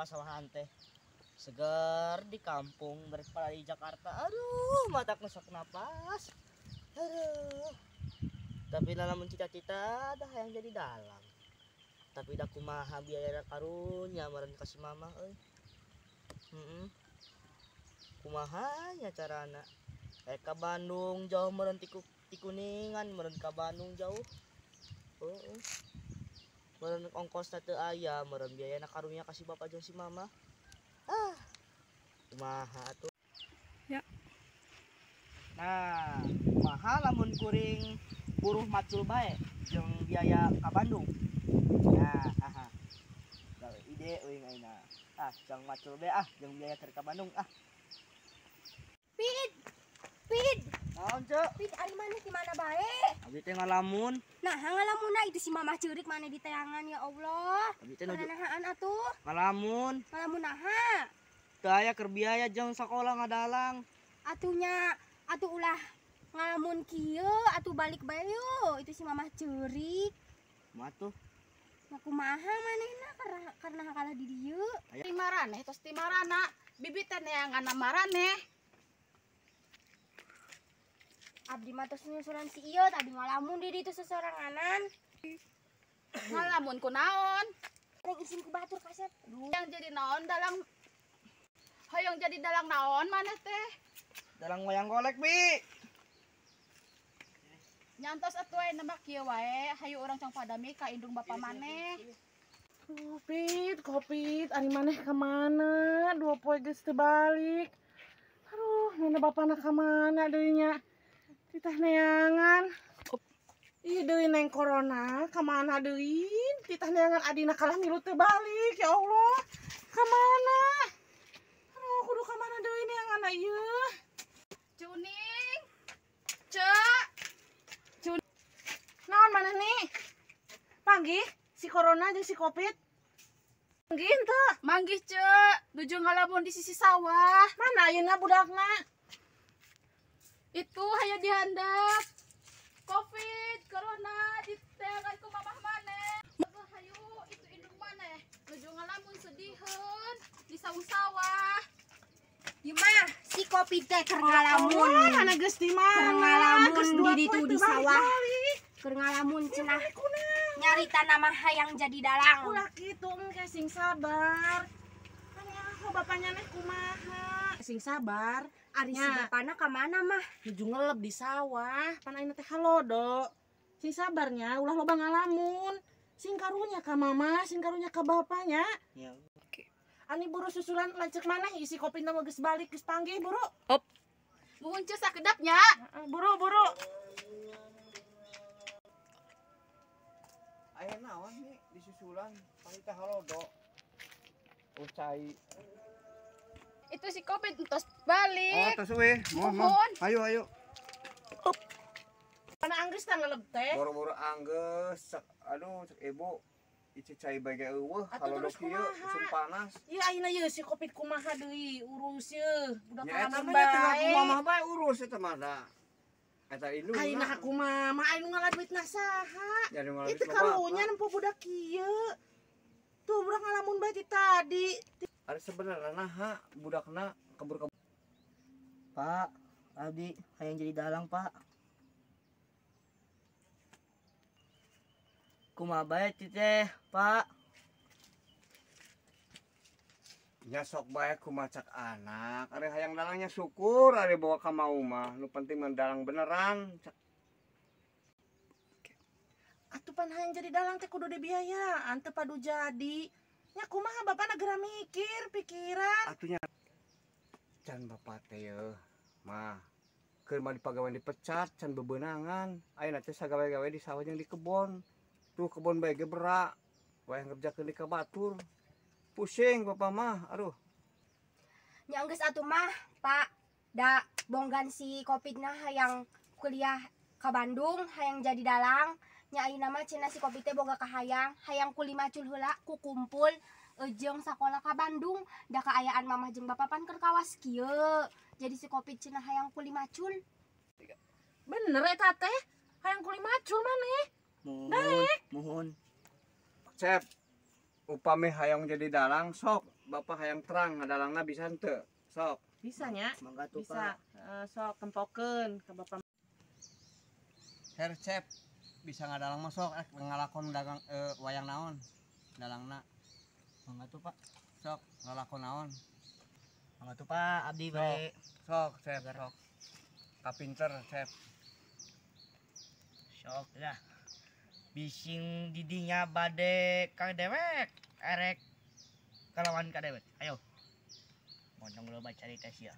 kasawahan teh. Segar di kampung daripada di Jakarta. Aduh, mata kesak napas. Aduh. Tapi lamun cita-cita dah yang jadi dalang. Tapi dah kumaha biaya karunya meureun kasih mama euy. Kumaha nya carana? Ka Bandung jauh meureun ti Kuningan, meureun ka Bandung jauh. Heeh. Meureun ongkosna teu aya, meureun biayana karunya kasih bapak jeung si mama. Kumaha atuh? Ya. Nah, kumaha lamun kuring buruh macul bae jeung biaya ka Bandung. Nah, gawe ide euy ayeuna. Jeung macul bae jeung biaya keur ka Bandung Pid, Naon, Cek? Pid ari maneh di mana bae? Abi teh ngalamun. Nah, ngalamunna itu si Mama ceurik maneh di tayangan ya Allah. Abi teh nuju Nahaan atuh. ngalamun. Ngalamun naha? Teu aya keur biaya jeung sakola ngadalang. Atunya atuh ulah ngalamun kieu atuh balik bae yeuh. Itu si Mama ceurik. Kumaha tuh? Nah, kumaha manehna karena kalah di dieu. Ti maraneh tos ti marana bibit teh neangan maraneh. Abdi mah tos nyusuran si ieu tadi ngalamun di ditu sesoranganan. Ngalamun ku naon? Rek isin ku batur kaset. Yang jadi naon dalang hoyong jadi dalang naon maneh teh? Dalang wayang golek, Bi. Nyantos atuh we nembak kieu wae, hayu urang cang padami ka indung bapa maneh. Kopit, ari maneh ka mana? 2 poe geus teu balik. Aduh, mana bapana ka mana deui nya? Titah neangan. Ih, deui neng corona, ka mana deui? Titah neangan adina kalah milu teu balik. Ya Allah. Ka mana? Aduh, kudu ka mana deui neangan ieu? Cuning. Cek. Naon maneh nih? Panggih si corona jeung si Kopit. Panggih teu? Manggih cek, nuju ngalamun di sisi sawah. Mana ayeuna budakna? Itu hanya dihandap. Covid, corona diteangan ku mamah maneh. Hayu itu indung maneh. Nuju ngalamun sediheun di saung sawah. Gimana si kopi teh keur ngalamun. Mana geus di mana? Keur ngalamun Geus di 2 ditu poe di teu sawah. balik-balik. Keur ngalamun cenah Kunaon? nyarita nama hayang jadi dalang. Ulah kitu engke sing sabar. Anu bapaknya neh kumaha? Sing sabar. Ari si Nya. bapana ka mana mah? Nuju ngeleb di sawah. Pan ayeuna teh halodo. Sing sabarnya ulah loba ngalamun. Sing karunya ka mama, sing karunya ka bapaknya. Ya. Ani buru susulan lanceuk maneh isi kopi na geus balik geus panggih buru. Muhun ceus sakedapnya. Buru. Aya naon nih disusulan panita halodo. Ucai. Itu si Covid entos balik. Tas we, mohon. Mohon. Ayo. Mana anggeus tah ngeleb teh? Boro-boro anggeus. Aduh, cek ibu. Ici cai bage eueuh Atuh halodo terus kieu kumaha? usum panas. Ieu ayeuna ieu si Kopit kumaha deui urus ieu. Budak Nya eta kalamun mah teh aku bae. mamah bae urus eta mah da. Eta indung. Ayeuna aku mama anu ngaladuitna saha? Jadi ngalabit Itu karunya nempo budak kieu. Tuh budak ngalamun bae ti tadi. Ari sebenarnya naha budakna kabur. Pak, Abdi hayang jadi dalang, Pak. Kumaha bae teh, Pak? Nya sok bae kumacak anak. Ari hayang dalangnya syukur, ari bawa ka mau mah. Nu penting mendalang beneran. Atuh pan hayang jadi dalang teh kudu dibiayaan teu padu jadi. Nya kumaha bapana geura mikir, pikiran. Atunya can bapak teh yeuh mah keur mah dipagawean dipecat can bebeunangan ayeuna teh sagawe-gawe di sawah jeung di kebon tuh kebon bae ge berak wae ngerjakeun di ka batur pusing bapak mah aduh Nya geus atuh mah, Pak. Da bonggan si Kopitna hayang kuliah ka Bandung, hayang jadi dalang. Nya ayeuna mah cenah si Kopit teh boga hayang kuli macul heula ku kumpul jeung sakola ka Bandung. Da kaayaan mamah jeung bapak pan keur kawas kieu. Jadi si Kopit cenah hayang kuli macul. Bener eta teh. Hayang kuli macul maneh. Mohon. Cep upami hayang jadi dalang sok bapak hayang terang ngadalangna bisa henteu sok. Bisanya Mangga tuh bisa Pak. sok tempokeun ka bapak. Her cep bisa ngadalang masuk ngalakon dagang wayang naon dalangna Mangga tuh Pak. sok ngalakon naon Mangga tuh Pak, abdi Sok. bae. sok cep sok kapinter cep Sok lah. Bising didinya bade ka dewek. Erek kalawan ka dewek. Ayo. Mondong lo baca cerita sia.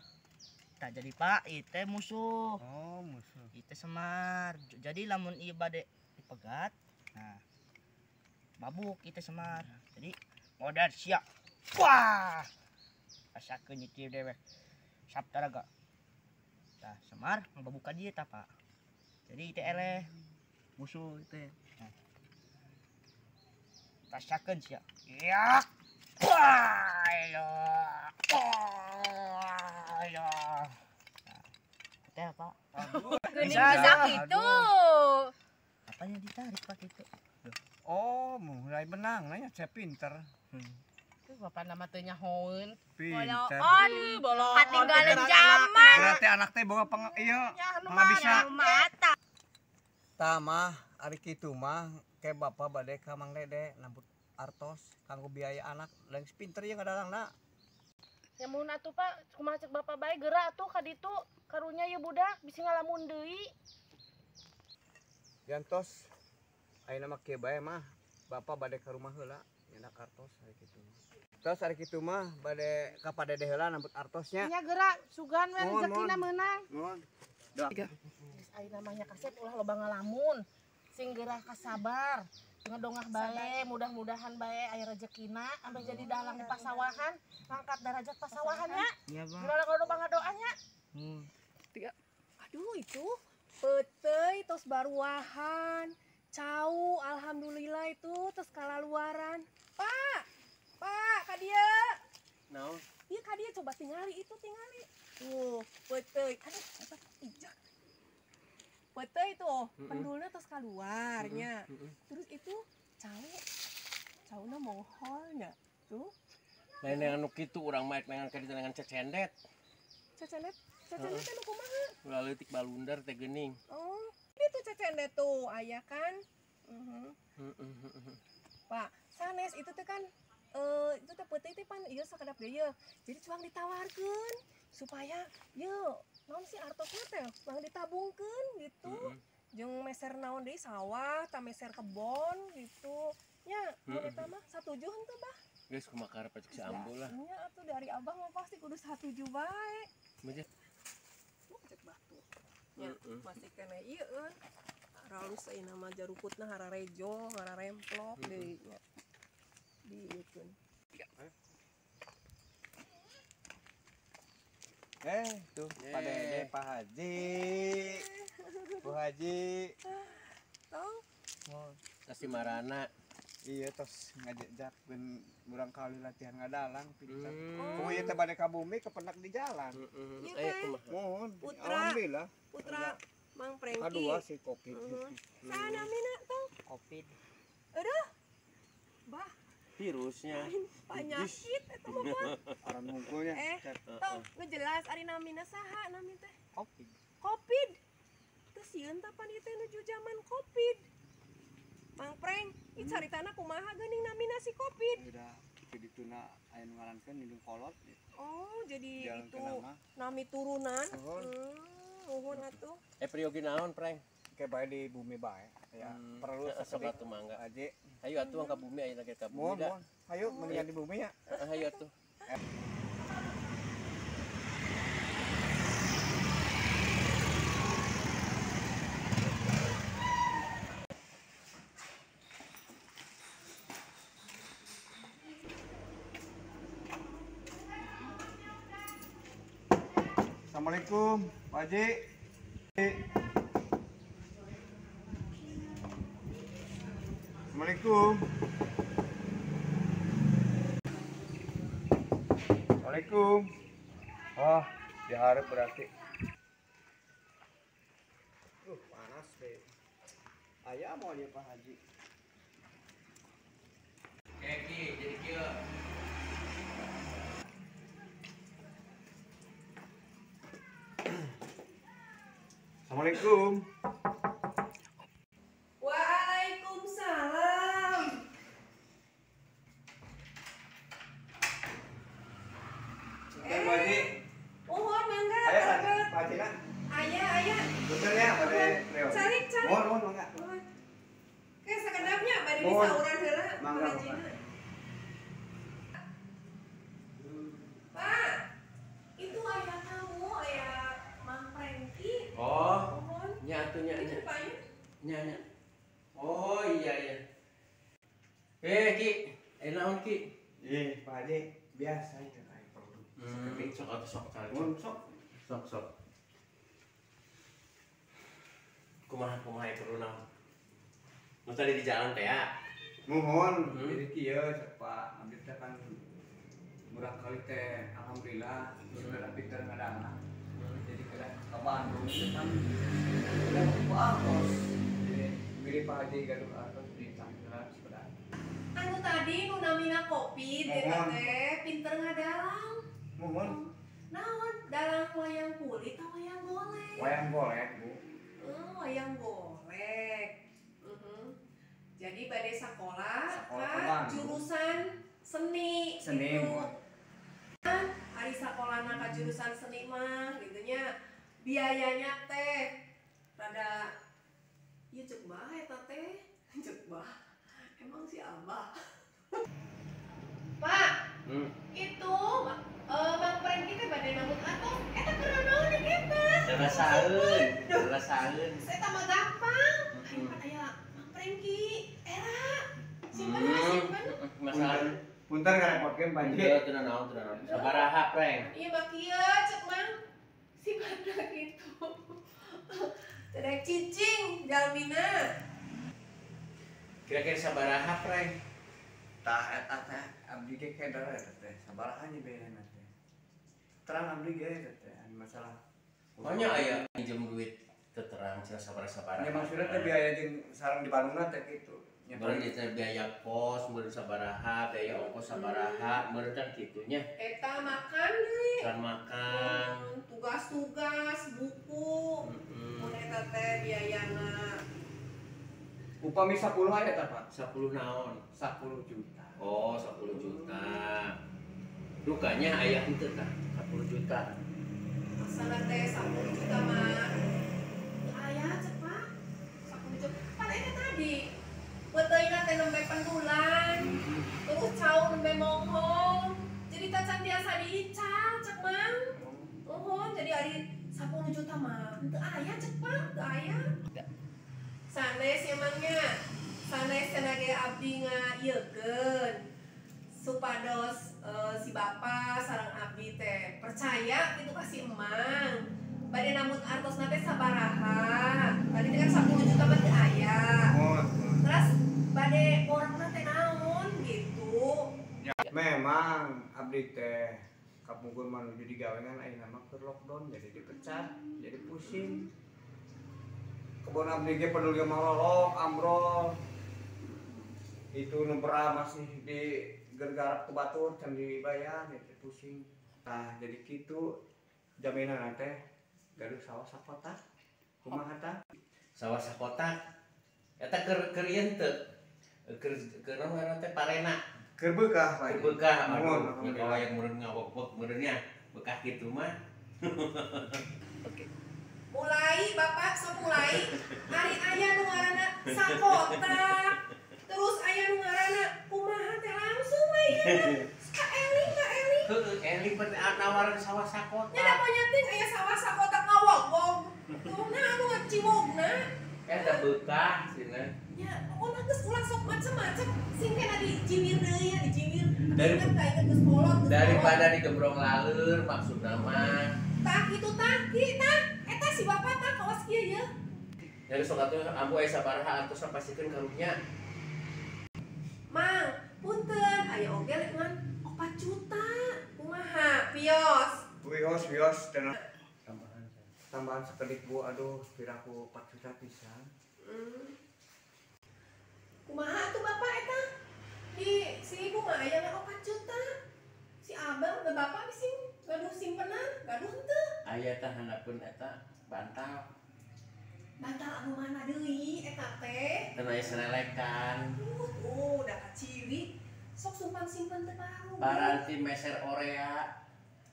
Tak jadi Pak, itu musuh. oh musuh Itu Semar. Jadi lamun ieu bade dipegat. Nah. Babuk itu Semar. Jadi modal sia. Wah. Asakeun itu dewek. Sabtaraga. Tah Semar membabuka dia tah Pak. Jadi itu eleh musuh itu. Nah. Tasakeun sia. Ya. Wah, ya. Wah, ya. Nah, betul Pak. Geuning Bisa, bisa aduh. gitu. Apanya ditarik Pak itu? oh mulai benang nanya cep pinter Tuh bapak nama teh nyahoeun. pinter On. Bolong. Katinggalan zaman. berarti anak teh boga iya nggak bisa Mata. tamah ari kitu mah ke bapak bade ka Mang Dede nambut artos kanggo biaya anak lain pinter ya ngadalangna Ya mun atuh Pak, kumaha cek bapak bae geura atuh ka ditu karunya ye budak bisi ngalamun deui. Yantos ayeuna mah kieu bae mah bapak bade ka rumah heula nyenak artos ari kitu terus ari kitu mah bade ka Padede heula nambut artosnya Nya geura sugan we Mohon, rezekina mohon. meunang. nuhun Geus aya namanya kasep ulah loba ngalamun. Sing geura kasabar. Ngedongah bae, mudah-mudahan bae aya rezekina ambil jadi dalang di pasawahan, ngangkat derajat pasawahan ya. Iya Pak. Geura loba ngadoanya. Aduh itu petei tos baruahan. Cau alhamdulillah itu tos kalaluaran. Pak. Pak, ka dieu. naon Iya ka dieu coba tingali itu tingali. Tuh, petei. Aduh, eta ijak. Petei tuh, pendulnya tos keluarnya. Terus itu cau. Cauna moholnya. Tuh, Lain dengan nu kitu urang maek dengan ka dengan cecendet. cecenet. Cecenet teh nu kumaha? Ulah leutik balundar teh geuning. Oh, itu cecendet tuh, aya kan? Pak, sanes itu teh kan itu teh peuting teh pan ieu sakedap deui. Jadi cuang ditawarkeun supaya yeu naon sih artosna teh cuang ditabungkeun gitu. Jeung meser naon deui sawah, ta meser kebon gitu. Nya, mun eta mah satuju henteu bah. Geus kumaha karep cek si Ambo lah. Nya atuh dari abang mah pasti kudu satuju bae. Meuj Cek batu. Nya, masih kena ieu. Ralus ayeuna mah jarukutna hararejo, hararemplok deui nya. Dieukeun. tuh Ye. Padede Pak Haji Bu Haji Tong kasih marana. iya tos ngajak ben urang kali latihan ngadalang pinter Hmm. oh iya teh bade ka bumi kepenak di jalan Iya, Ayo teh. kumaha. mohon Putra. alhamdulillah putra Mang Prengki. kedua si kopi Sana mina tong. Covid. Bah, Virusnya. penyakit eta mah bah. orang nunggunya Tong ngejelas ari namina saha nami teh? Covid. Covid. Terus sieun tapan ieu teh nuju zaman Covid. Mang Preng, ieu caritana kumaha geuning namina si Covid? udah jadi tuna aya nu ngarankeun lindung kolot Oh, jadi jalan itu ke nama nami turunan. Nuhun. Nuhun atuh. Priogi naon, Preng? kayak bae di bumi bae ya perlu Asal sesedik batu mangga. Haji Ayo atuh angka bumi ayeuna ge ka bumi mohon da. mohon ayo mendingan di bumi ya Ayo atuh. Assalamualaikum Pak Haji Assalamualaikum Assalamualaikum oh diharap berarti panas deh ayam mau dia Pak Haji Eki, Assalamualaikum. Waalaikumsalam. Bentar, Pak Haji. Mohon mangga. Ayo, Pak Haji nak. Ayah. Bentar ya, Pak Haji. Leo. Cari. Mohon, mangga. Kayak sekedapnya bari Mohon. bisa urang heula. Mangga, Pak Hajina. Pak, itu ayah kamu, ayah Mang Prengki. Oh, Mohon. nya atuh nya. Itu Pak ya. Nya. Oh iya. Ki, naon Ki? Iya, Pak Haji. Biasa ya, kayak perlu. Sok atuh sok kali. Mohon, sok. Sok. Kumaha perlu naon? Nu tadi di jalan teh ya. Mohon. Jadi kieu Pak, abdi teh kan murah kali teh alhamdulillah sudah pinter ngadana. Jadi kada ke Bandung itu kan udah bagus. Jadi pilih Pak Haji gaduh atos di Tangerang sepeda. Anu tadi nu namina kopi Mohon. teh pinter ngadalang. Mohon. Naon dalang wayang kulit atau wayang golek? Wayang golek, Bu. Wayang golek. Jadi bade sekolah Sekolah ke Kak, Bandung. jurusan seni. Seni, gitu. Bu. Ari sakolahna ka jurusan seni mah gitunya biayanya teh rada ieu ceuk bah eta teh. Ceuk bah. Emang si Abah. Pak, itu Bang Prengki teh bade namut atuh eta keur naon nih kita? Rasaeun. Saya tambah gampang. Aya Bang Prengki, era simpen. Masalah. Punten ngarepotkeun Pak Haji. Iya, teu naon. Sabaraha, Preng? Iya mah kieu cek Mang. Si Badra gitu. Tedek cicing jalmina. Kira-kira sabaraha, Preng? Tah eta teh abdi ge keder eta teh. Sabaraha nya beana teh. Terang abdi ge eta teh anu masalah. Pokoknya aya pinjem duit teu terang cenah sabaraha-sabaraha. Ya maksudnya teh biaya jeung sareng di Bandungna teh kitu. Nya Meureun teh biaya kos, meureun sabaraha, biaya ongkos sabaraha, meureun kan kitu nya. Eta makan deui. Kan makan. Tugas-tugas, buku. Mun eta teh biayana. upami 10 aya tah Pak. 10 naon? 10 juta. Oh, 10 juta. Lukanya aya henteu tah, 10 juta. Asana teh 10 juta mah. Aya cepat. 10 juta. Pan eta tadi. Beuteuna teh nembe pendulan. Terus cau nembe monghong. Jadi tacan biasa diical cek Mang. Jadi ari 10 juta mah. Teu aya cepat, teu aya. Sanes emangnya. Sanes tenaga abdi ngaieukeun. Supados si Bapa sareng abdi teh percaya gitu ka si Emang. Bade namut artosna teh sabaraha. Bade teh kan 10 juta mah teu aya. Terus bade orangna teh naon gitu. Memang abdi teh kapungkur manuju digawengan ayeuna mah keur lockdown jadi dipecat, jadi pusing. Kebon abdi ge peduli malolok, ambrol. Itu nu masih di gergarap ke batur can dibayar jadi pusing. Nah, jadi kitu jaminan teh gaduh sawah sakotak. Kumaha tah? Sawah sakotak. Eta keur ieu teu. Keur naon teh parena. Keur beukah Pak. Bekah, Mohon, aduh, kalau yang meureun ngawok-wok meureunnya bekah kitu mah. Mulai Bapak sok mulai. Ari aya nu ngaranna sakotak. Terus aya nu ngaranna kumaha teh langsung ayeuna. Ka Eli. Heueuh, Eli teh nawaran sawah Nya da sakotak. panyating aya sawah sakotak ngawog-wog. Tuna anu ngacimogna. Eta bekah cenah. Ya, pokona geus ulah sok macem-macem. Sing kana dijimir deui ya, dijimir. Dari- Ingat ka ingat geus kolot. Daripada digembrong laleur maksudna mah. tah kitu tah, eta si Bapak tah kawas kieu ya. Dari sok atuh ambu aya sabaraha antos pasikeun karunya. Mang, punten, aya oge lek ngan 4 juta. Kumaha? Pios. Wios dan tambahan sekedik Bu, aduh piraku 4 juta pisan. Kumaha tuh Bapak eta? Di si Ibu mah aya 4 juta. Si Abang dan Bapak sing gaduh simpenan, gaduh henteu. Aya tah handapkeun eta bantal. Bantal anu mana deui eta teh? Teu aya serelekan. Udah kaciri. Sok simpan teh baru. Paranti meser orea.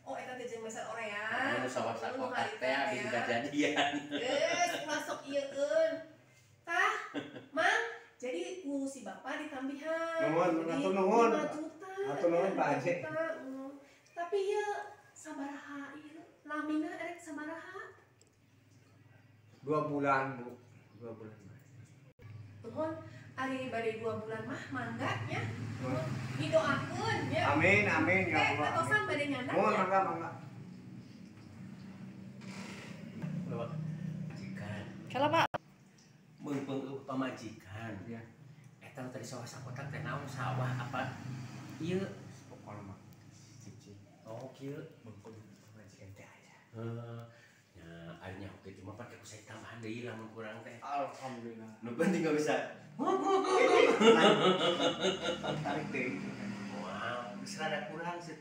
Oh, eta teh jeung meser orea. Anu sawasa kotak teh abis kejadian. Masuk ieueun. Tah, Mang, jadi ku si Bapak ditambihan. Nuhun, Jadi, atur nuhun. 5 juta. Atur nuhun, Pak Haji. 5 juta, Tapi ya sabaraha ieu? Lamina erek sabaraha? 2 bulan, Bu. 2 bulan. Nuhun, ari bade 2 bulan mah mangga nya. Nuhun, didoakeun ya. Amin, amin ya Allah. Atosan bade nyandak Nuhun, ya. mangga. Majikan. Kalau Pak Meungpeung pamajikan. Iya. Eta tadi sawah kotak teh naon sawah apa? Ieu. Pokokna mah cici. Oh, kieu. Meungpeung pamajikan teh aya. Nya ari nya oge cuma pake ku saya tambahan deui lamun kurang teh. Alhamdulillah. Nu penting gak bisa. Tarik deui. Wow, bisa ada kurang sih.